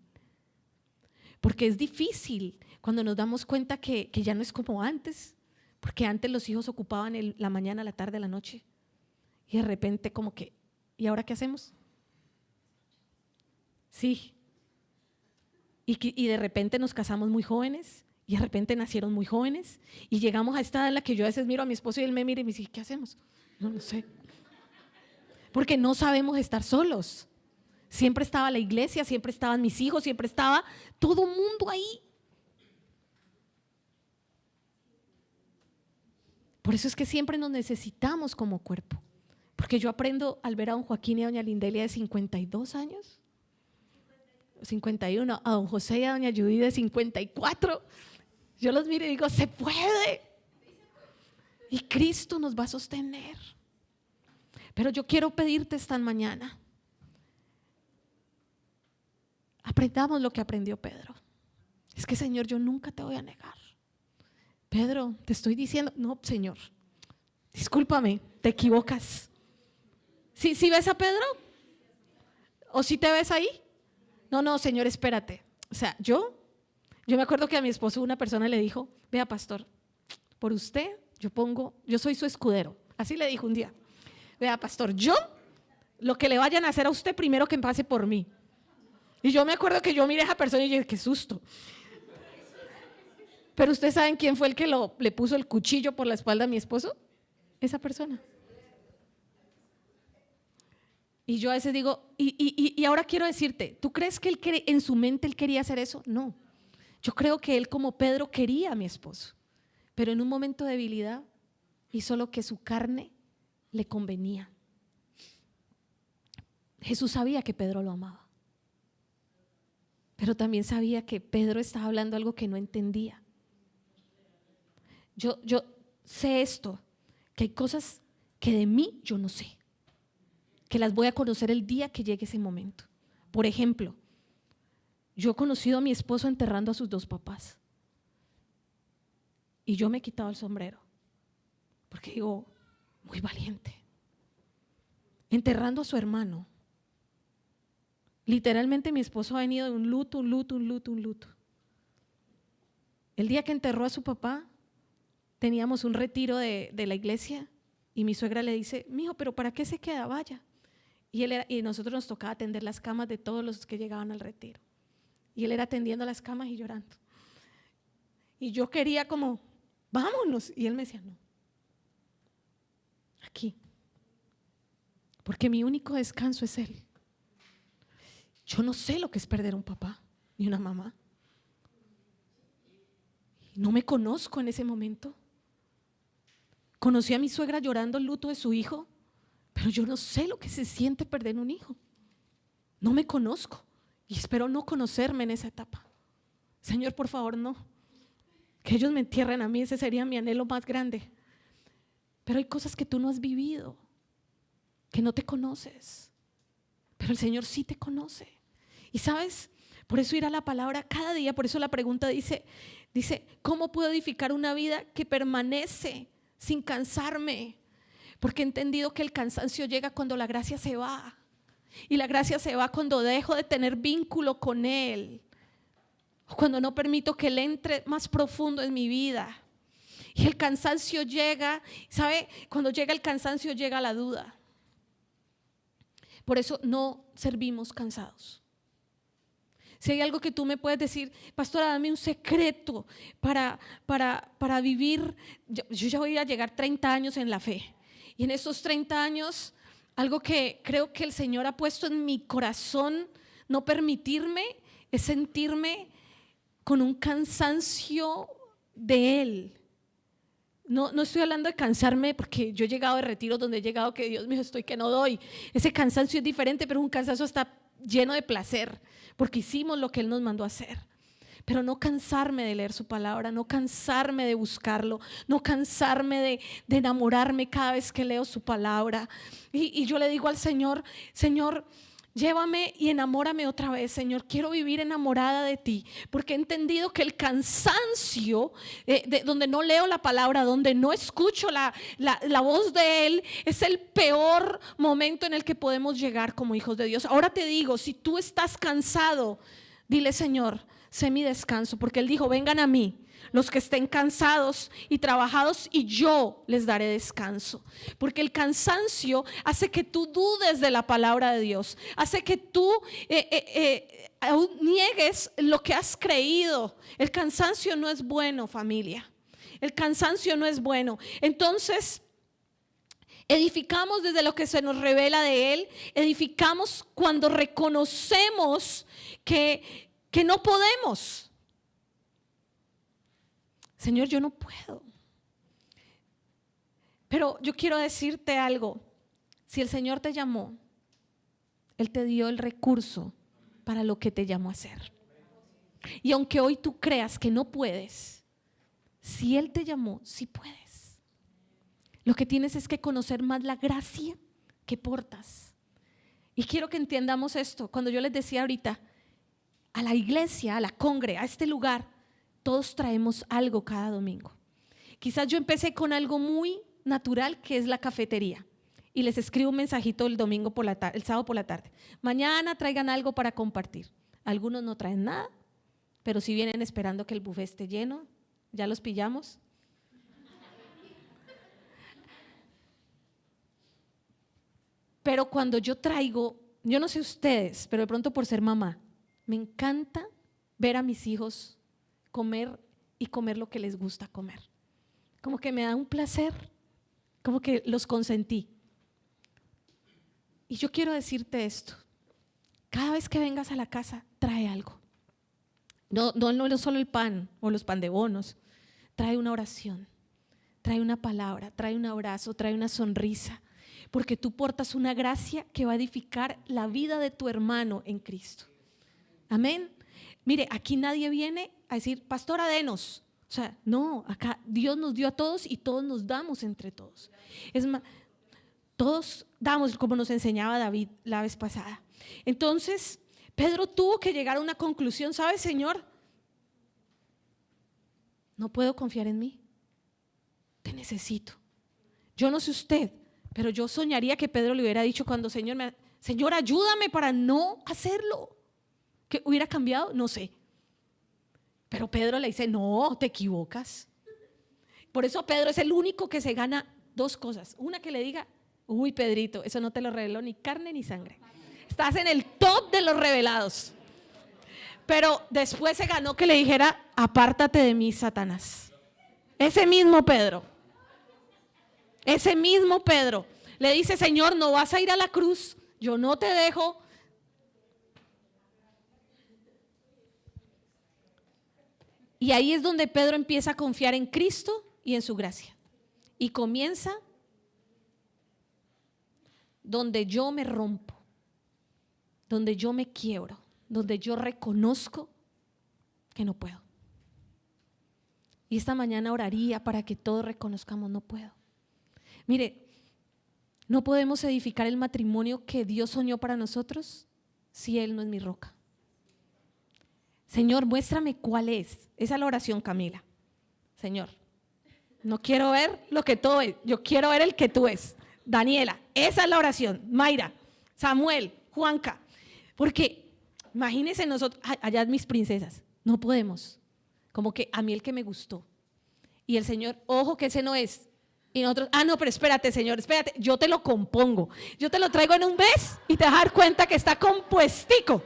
Porque es difícil cuando nos damos cuenta que ya no es como antes. Porque antes los hijos ocupaban la mañana, la tarde, la noche. Y de repente como que, ¿y ahora qué hacemos? Sí. Y de repente nos casamos muy jóvenes y de repente nacieron muy jóvenes y llegamos a esta edad en la que yo a veces miro a mi esposo y él me mira y me dice: ¿qué hacemos? No sé. Porque no sabemos estar solos. Siempre estaba la iglesia, siempre estaban mis hijos, siempre estaba todo el mundo ahí. Por eso es que siempre nos necesitamos como cuerpo. Porque yo aprendo al ver a don Joaquín y a doña Lindelia de 52 años. 51, a don José y a doña Judy de 54. Yo los miro y digo: se puede. Y Cristo nos va a sostener. Pero yo quiero pedirte esta mañana, aprendamos lo que aprendió Pedro. Es que, Señor, yo nunca te voy a negar. Pedro, te estoy diciendo: no, Señor, discúlpame, te equivocas. ¿Sí ves a Pedro? ¿O si te ves ahí? No, Señor, espérate. O sea, yo me acuerdo que a mi esposo una persona le dijo, vea, pastor, por usted yo soy su escudero. Así le dijo un día. Vea, pastor, lo que le vayan a hacer a usted, primero que pase por mí. Y yo me acuerdo que yo miré a esa persona y dije, qué susto. Pero ustedes saben quién fue el que le puso el cuchillo por la espalda a mi esposo. Esa persona. Y yo a veces digo, y ahora quiero decirte, ¿tú crees que en su mente él quería hacer eso? No. Yo creo que él, como Pedro, quería a mi esposo, pero en un momento de debilidad hizo lo que su carne le convenía. Jesús sabía que Pedro lo amaba, pero también sabía que Pedro estaba hablando algo que no entendía. Yo sé esto, que hay cosas que de mí yo no sé, que las voy a conocer el día que llegue ese momento. Por ejemplo, yo he conocido a mi esposo enterrando a sus dos papás y yo me he quitado el sombrero porque digo, muy valiente, enterrando a su hermano. Literalmente mi esposo ha venido de un luto. El día que enterró a su papá, teníamos un retiro de la iglesia y mi suegra le dice, mijo, pero ¿para qué se queda? Vaya. Y nosotros nos tocaba atender las camas de todos los que llegaban al retiro. Y él era atendiendo las camas y llorando. Y yo quería como, vámonos. Y él me decía, no, aquí. Porque mi único descanso es él. Yo no sé lo que es perder un papá ni una mamá. No me conozco en ese momento. Conocí a mi suegra llorando el luto de su hijo, pero yo no sé lo que se siente perder un hijo. No me conozco y espero no conocerme en esa etapa. Señor, por favor, no. Que ellos me entierren a mí, ese sería mi anhelo más grande. Pero hay cosas que tú no has vivido, que no te conoces, pero el Señor sí te conoce. Y sabes, por eso ir a la palabra cada día, por eso la pregunta dice, ¿cómo puedo edificar una vida que permanece sin cansarme? Porque he entendido que el cansancio llega cuando la gracia se va. Y la gracia se va cuando dejo de tener vínculo con Él, cuando no permito que Él entre más profundo en mi vida. Y el cansancio llega, ¿sabe? Cuando llega el cansancio llega la duda. Por eso no servimos cansados. Si hay algo que tú me puedes decir, pastora, dame un secreto para vivir. Yo ya voy a llegar 30 años en la fe. Y en esos 30 años, algo que creo que el Señor ha puesto en mi corazón, no permitirme, es sentirme con un cansancio de Él. No estoy hablando de cansarme porque yo he llegado de retiros donde he llegado que Dios mío estoy que no doy. Ese cansancio es diferente, pero un cansancio está lleno de placer porque hicimos lo que Él nos mandó a hacer. Pero no cansarme de leer su palabra, no cansarme de buscarlo, no cansarme de enamorarme cada vez que leo su palabra. Y yo le digo al Señor, Señor, llévame y enamórame otra vez, Señor. Quiero vivir enamorada de ti, porque he entendido que el cansancio, donde no leo la palabra, donde no escucho la voz de Él, es el peor momento en el que podemos llegar como hijos de Dios. Ahora te digo, si tú estás cansado, dile, Señor, sé mi descanso, porque Él dijo, vengan a mí los que estén cansados y trabajados y yo les daré descanso. Porque el cansancio hace que tú dudes de la palabra de Dios, hace que tú niegues lo que has creído. El cansancio no es bueno, familia. El cansancio no es bueno. Entonces, edificamos desde lo que se nos revela de Él. Edificamos cuando reconocemos que no podemos. Señor, yo no puedo. Pero yo quiero decirte algo. Si el Señor te llamó, Él te dio el recurso para lo que te llamó a hacer. Y aunque hoy tú creas que no puedes, si Él te llamó, sí puedes. Lo que tienes es que conocer más la gracia que portas. Y quiero que entiendamos esto. Cuando yo les decía ahorita, a la iglesia, a la congre, a este lugar, todos traemos algo cada domingo. Quizás yo empecé con algo muy natural, que es la cafetería. y les escribo un mensajito el domingo por la tarde, el sábado por la tarde. Mañana traigan algo para compartir. Algunos no traen nada, pero si vienen esperando que el buffet esté lleno, ya los pillamos. Pero cuando yo traigo, yo no sé ustedes, pero de pronto por ser mamá, me encanta ver a mis hijos comer y comer lo que les gusta comer. Como que me da un placer, como que los consentí. Y yo quiero decirte esto, cada vez que vengas a la casa, trae algo. No solo el pan o los pan de bonos, trae una oración, trae una palabra, trae un abrazo, trae una sonrisa, porque tú portas una gracia que va a edificar la vida de tu hermano en Cristo. Amén. Mire, aquí nadie viene a decir, pastora, denos. O sea, no, acá Dios nos dio a todos y todos nos damos entre todos. Es más, todos damos como nos enseñaba David la vez pasada. Entonces, Pedro tuvo que llegar a una conclusión. ¿Sabes, Señor? No puedo confiar en mí. Te necesito. Yo no sé usted, pero yo soñaría que Pedro le hubiera dicho cuando Señor, ayúdame para no hacerlo. ¿Que hubiera cambiado? No sé. Pero Pedro le dice, no, te equivocas. Por eso Pedro es el único que se gana dos cosas. Una, que le diga, uy, Pedrito, eso no te lo reveló ni carne ni sangre. Estás en el top de los revelados. Pero después se ganó que le dijera, apártate de mí, Satanás. Ese mismo Pedro le dice, Señor, no vas a ir a la cruz, yo no te dejo. Y ahí es donde Pedro empieza a confiar en Cristo y en su gracia. Y comienza donde yo me rompo, donde yo me quiebro, donde yo reconozco que no puedo. Y esta mañana oraría para que todos reconozcamos, no puedo. Mire, no podemos edificar el matrimonio que Dios soñó para nosotros si Él no es mi roca. Señor, muéstrame cuál es. Esa es la oración, Camila. Señor, no quiero ver lo que tú ves, yo quiero ver el que tú ves. Daniela, esa es la oración. Mayra, Samuel, Juanca. Porque imagínense nosotros, allá mis princesas, no podemos. Como que a mí el que me gustó. Y el Señor, ojo que ese no es. Y nosotros, no, pero espérate, Señor, espérate, yo te lo compongo. Yo te lo traigo en un mes y te vas a dar cuenta que está compuestico.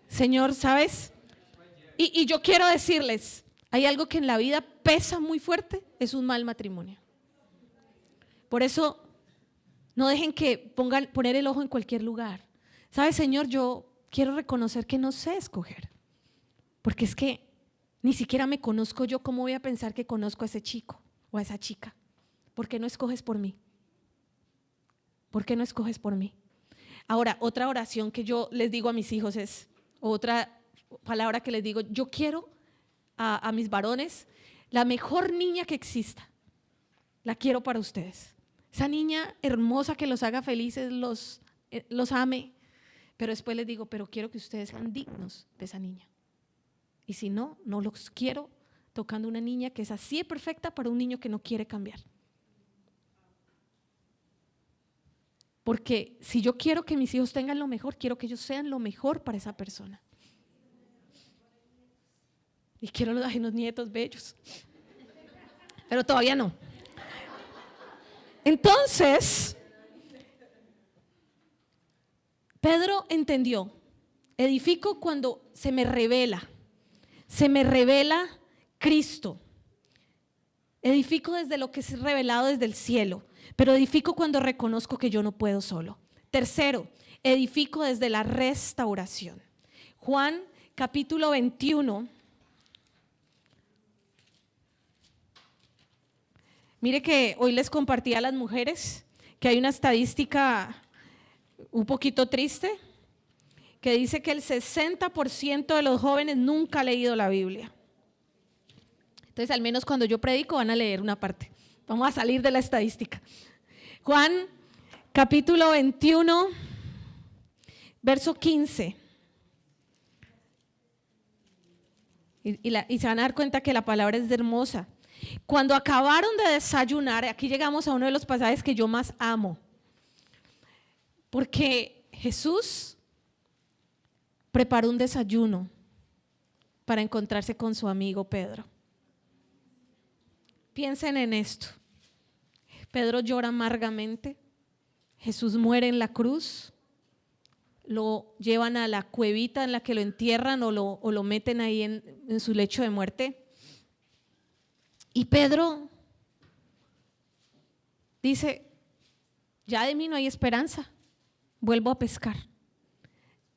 Señor, ¿sabes? Y yo quiero decirles, hay algo que en la vida pesa muy fuerte, es un mal matrimonio. Por eso, no dejen que poner el ojo en cualquier lugar. ¿Sabes, Señor? Yo quiero reconocer que no sé escoger. Porque es que ni siquiera me conozco yo. ¿Cómo voy a pensar que conozco a ese chico o a esa chica? ¿Por qué no escoges por mí? ¿Por qué no escoges por mí? Ahora, otra oración que yo les digo a mis hijos es, otra palabra que les digo, yo quiero a mis varones, la mejor niña que exista, la quiero para ustedes. Esa niña hermosa que los haga felices, los ame, pero después les digo, pero quiero que ustedes sean dignos de esa niña. Y si no, no los quiero tocando una niña que es así de perfecta para un niño que no quiere cambiar. Porque si yo quiero que mis hijos tengan lo mejor, quiero que ellos sean lo mejor para esa persona. Y quiero unos nietos bellos. Pero todavía no. Entonces, Pedro entendió, edifico cuando se me revela Cristo. Edifico desde lo que es revelado desde el cielo, pero edifico cuando reconozco que yo no puedo solo. Tercero, edifico desde la restauración. Juan capítulo 21. Mire que hoy les compartí a las mujeres que hay una estadística un poquito triste que dice que el 60% de los jóvenes nunca ha leído la Biblia. Entonces, al menos cuando yo predico van a leer una parte. Vamos a salir de la estadística. Juan capítulo 21, verso 15. Y se van a dar cuenta que la palabra es hermosa. Cuando acabaron de desayunar, aquí llegamos a uno de los pasajes que yo más amo, porque Jesús preparó un desayuno para encontrarse con su amigo Pedro. Piensen en esto. Pedro llora amargamente, Jesús muere en la cruz, lo llevan a la cuevita en la que lo entierran o lo meten ahí en su lecho de muerte. Y Pedro dice, ya de mí no hay esperanza, vuelvo a pescar.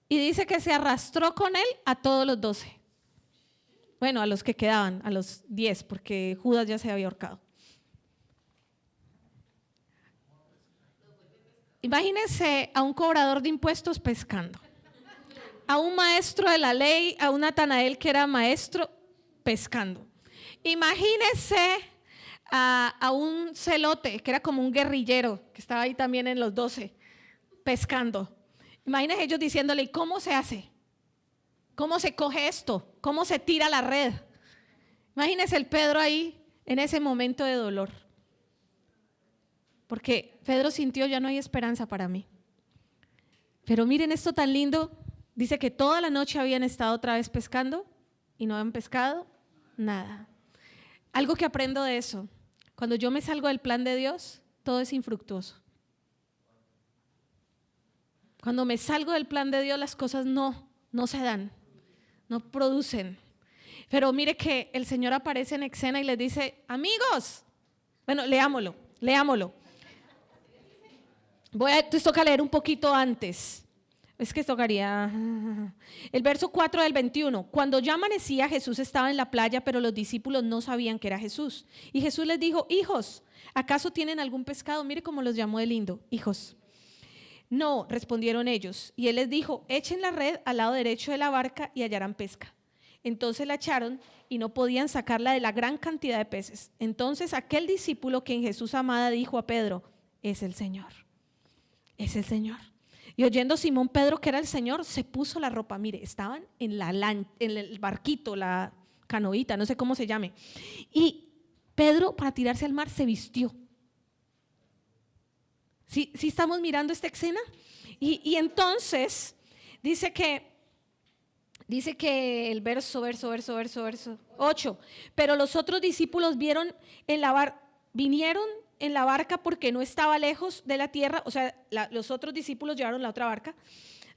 Y dice que se arrastró con él a todos los 12. Bueno, a los que quedaban, a los 10, porque Judas ya se había ahorcado. Imagínense a un cobrador de impuestos pescando, a un maestro de la ley, a un Natanael que era maestro pescando. Imagínense a un celote que era como un guerrillero que estaba ahí también en los 12 pescando. Imagínense ellos diciéndole, ¿y cómo se hace? ¿Cómo se coge esto? ¿Cómo se tira la red? Imagínense el Pedro ahí en ese momento de dolor. Porque Pedro sintió, ya no hay esperanza para mí. Pero miren esto tan lindo. Dice que toda la noche habían estado otra vez pescando y no habían pescado nada. Algo que aprendo de eso, cuando yo me salgo del plan de Dios, todo es infructuoso. Cuando me salgo del plan de Dios, las cosas no se dan, no producen. Pero mire que el Señor aparece en escena y les dice, amigos, bueno, leámoslo. Entonces toca leer un poquito antes. Es que tocaría el verso 4 del 21. Cuando ya amanecía, Jesús estaba en la playa, pero los discípulos no sabían que era Jesús. Y Jesús les dijo, hijos, ¿acaso tienen algún pescado? Mire cómo los llamó de lindo, hijos. No, respondieron ellos. Y él les dijo, echen la red al lado derecho de la barca y hallarán pesca. Entonces la echaron y no podían sacarla de la gran cantidad de peces. Entonces aquel discípulo que en Jesús amaba dijo a Pedro, es el Señor, es el Señor. Y oyendo Simón Pedro que era el Señor, se puso la ropa. Mire, estaban en el barquito, la canoita, no sé cómo se llame. Y Pedro, para tirarse al mar, se vistió. ¿Sí estamos mirando esta escena? Y entonces dice que el verso 8, pero los otros discípulos vinieron en la barca porque no estaba lejos de la tierra, o sea, los otros discípulos llevaron la otra barca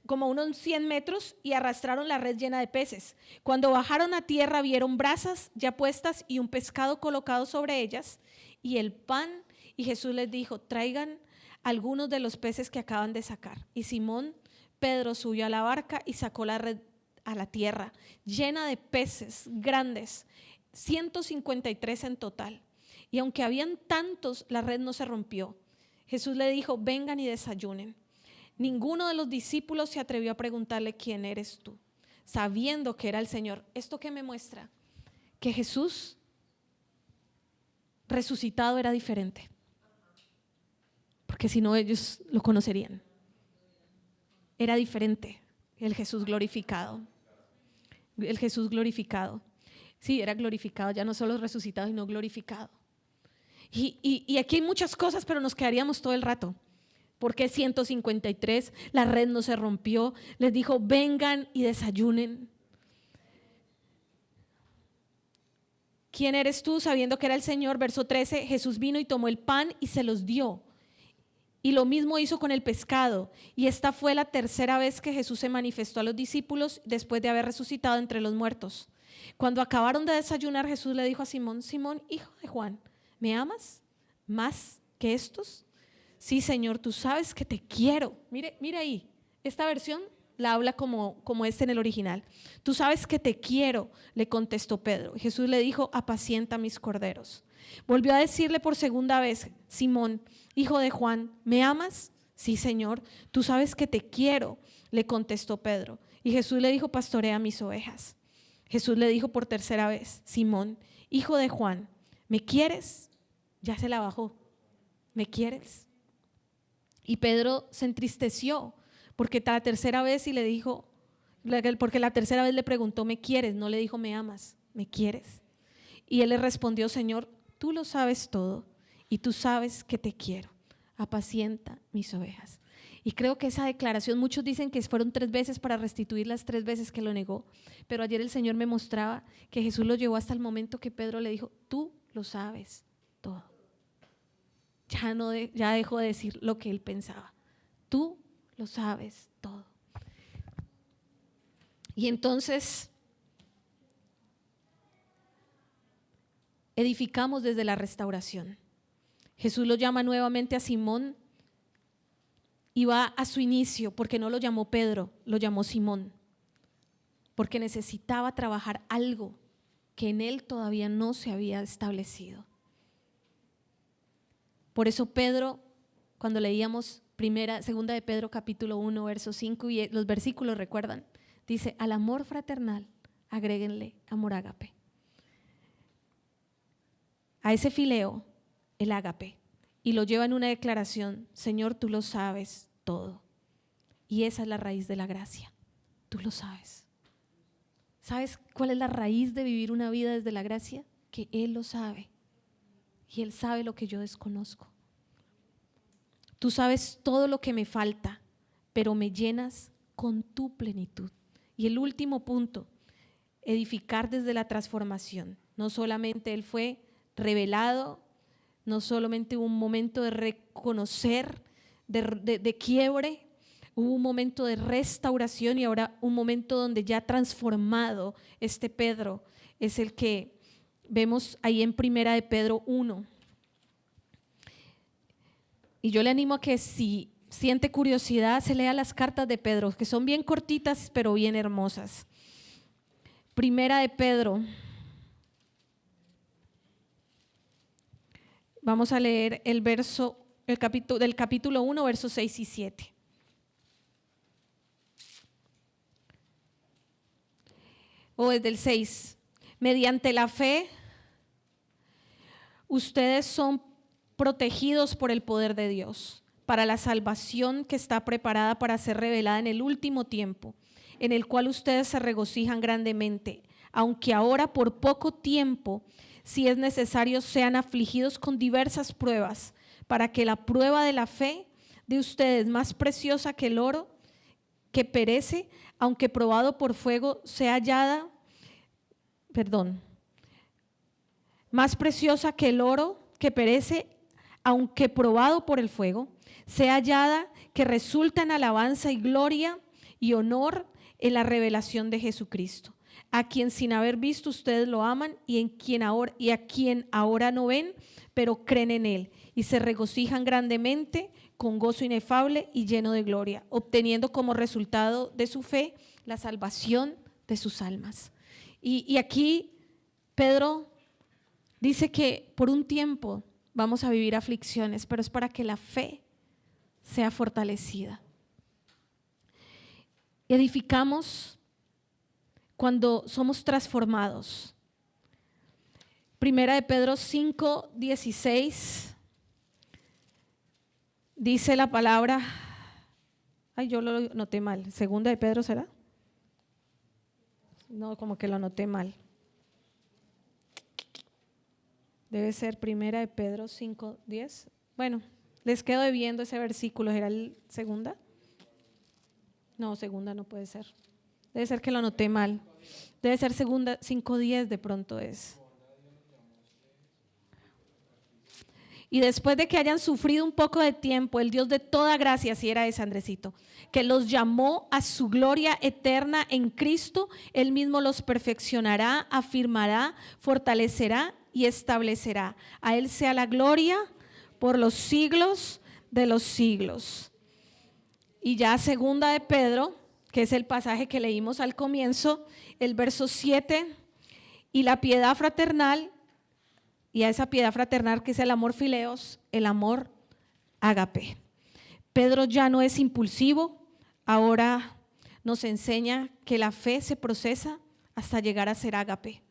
como unos 100 metros y arrastraron la red llena de peces. Cuando bajaron a tierra vieron brasas ya puestas y un pescado colocado sobre ellas y el pan, y Jesús les dijo, traigan algunos de los peces que acaban de sacar. Y Simón Pedro subió a la barca y sacó la red a la tierra, llena de peces grandes, 153 en total. Y aunque habían tantos, la red no se rompió. Jesús le dijo, vengan y desayunen. Ninguno de los discípulos se atrevió a preguntarle, ¿quién eres tú?, sabiendo que era el Señor. ¿Esto qué me muestra? Que Jesús resucitado era diferente. Porque si no, ellos lo conocerían. Era diferente el Jesús glorificado. El Jesús glorificado. Sí, era glorificado, ya no solo resucitado, sino glorificado. Y aquí hay muchas cosas, pero nos quedaríamos todo el rato. ¿Por qué 153? La red no se rompió. Les dijo, vengan y desayunen. ¿Quién eres tú? Sabiendo que era el Señor. Verso 13, Jesús vino y tomó el pan y se los dio. Y lo mismo hizo con el pescado. Y esta fue la tercera vez que Jesús se manifestó a los discípulos después de haber resucitado entre los muertos. Cuando acabaron de desayunar, Jesús le dijo a Simón, Simón, hijo de Juan, ¿me amas más que estos? Sí, Señor, tú sabes que te quiero. Mire ahí, esta versión la habla como es en el original. Tú sabes que te quiero, le contestó Pedro. Jesús le dijo, apacienta mis corderos. Volvió a decirle por segunda vez, Simón, hijo de Juan, ¿me amas? Sí, Señor, tú sabes que te quiero, le contestó Pedro. Y Jesús le dijo, pastorea mis ovejas. Jesús le dijo por tercera vez, Simón, hijo de Juan, ¿me quieres? Ya se la bajó. ¿Me quieres? Y Pedro se entristeció porque la tercera vez y le dijo, porque la tercera vez le preguntó, ¿me quieres? No le dijo, ¿me amas? ¿Me quieres? Y él le respondió, Señor, tú lo sabes todo y tú sabes que te quiero. Apacienta mis ovejas. Y creo que esa declaración, muchos dicen que fueron 3 veces para restituir las 3 veces que lo negó, pero ayer el Señor me mostraba que Jesús lo llevó hasta el momento que Pedro le dijo, tú lo sabes todo. Ya dejó de decir lo que él pensaba. Tú lo sabes todo. Y entonces edificamos desde la restauración. Jesús lo llama nuevamente a Simón y va a su inicio, porque no lo llamó Pedro, lo llamó Simón, porque necesitaba trabajar algo que en él todavía no se había establecido. Por eso Pedro, cuando leíamos segunda de Pedro capítulo 1, verso 5, y los versículos recuerdan, dice, al amor fraternal agréguenle amor ágape. A ese fileo, el ágape, y lo lleva en una declaración, Señor, tú lo sabes todo. Y esa es la raíz de la gracia, tú lo sabes. ¿Sabes cuál es la raíz de vivir una vida desde la gracia? Que Él lo sabe y Él sabe lo que yo desconozco. Tú sabes todo lo que me falta, pero me llenas con tu plenitud. Y el último punto, edificar desde la transformación. No solamente Él fue revelado, no solamente hubo un momento de reconocer, de quiebre, hubo un momento de restauración y ahora un momento donde ya transformado este Pedro es el que vemos ahí en primera de Pedro 1. Y yo le animo a que si siente curiosidad se lea las cartas de Pedro, que son bien cortitas pero bien hermosas. Primera de Pedro. Vamos a leer del capítulo 1, versos 6 y 7. O desde el 6. Mediante la fe, ustedes son protegidos por el poder de Dios para la salvación que está preparada para ser revelada en el último tiempo, en el cual ustedes se regocijan grandemente, aunque ahora por poco tiempo, si es necesario, sean afligidos con diversas pruebas, para que la prueba de la fe de ustedes, más preciosa que el oro que perece, aunque probado por fuego, sea hallada, más preciosa que el oro que perece, aunque probado por el fuego, sea hallada, que resulta en alabanza y gloria y honor en la revelación de Jesucristo, a quien sin haber visto ustedes lo aman y a quien ahora no ven, pero creen en Él y se regocijan grandemente con gozo inefable y lleno de gloria, obteniendo como resultado de su fe la salvación de sus almas. Y aquí Pedro dice que por un tiempo vamos a vivir aflicciones, pero es para que la fe sea fortalecida. Edificamos cuando somos transformados. Primera de Pedro 5, 16 dice la palabra, yo lo noté mal, segunda de Pedro ¿será? No, como que lo anoté mal. Debe ser primera de Pedro 5, 10. Bueno, les quedo debiendo ese versículo, ¿era el segunda? No, segunda no puede ser. Debe ser que lo anoté mal. Debe ser segunda 5:10 de pronto es. Y después de que hayan sufrido un poco de tiempo, el Dios de toda gracia, si era ese Andresito, que los llamó a su gloria eterna en Cristo, Él mismo los perfeccionará, afirmará, fortalecerá y establecerá. A Él sea la gloria por los siglos de los siglos. Y ya segunda de Pedro, que es el pasaje que leímos al comienzo, el verso 7, y la piedad fraternal, y a esa piedad fraternal que es el amor fileos, el amor ágape. Pedro ya no es impulsivo, ahora nos enseña que la fe se procesa hasta llegar a ser ágape.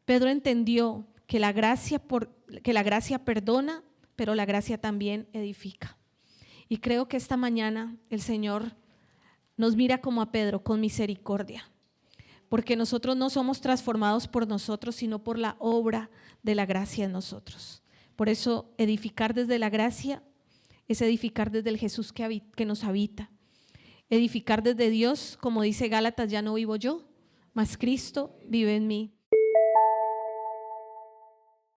Pedro entendió que la gracia perdona, pero la gracia también edifica. Y creo que esta mañana el Señor nos mira como a Pedro con misericordia, porque nosotros no somos transformados por nosotros, sino por la obra de la gracia en nosotros. Por eso edificar desde la gracia es edificar desde el Jesús que nos habita. Edificar desde Dios, como dice Gálatas, ya no vivo yo, mas Cristo vive en mí.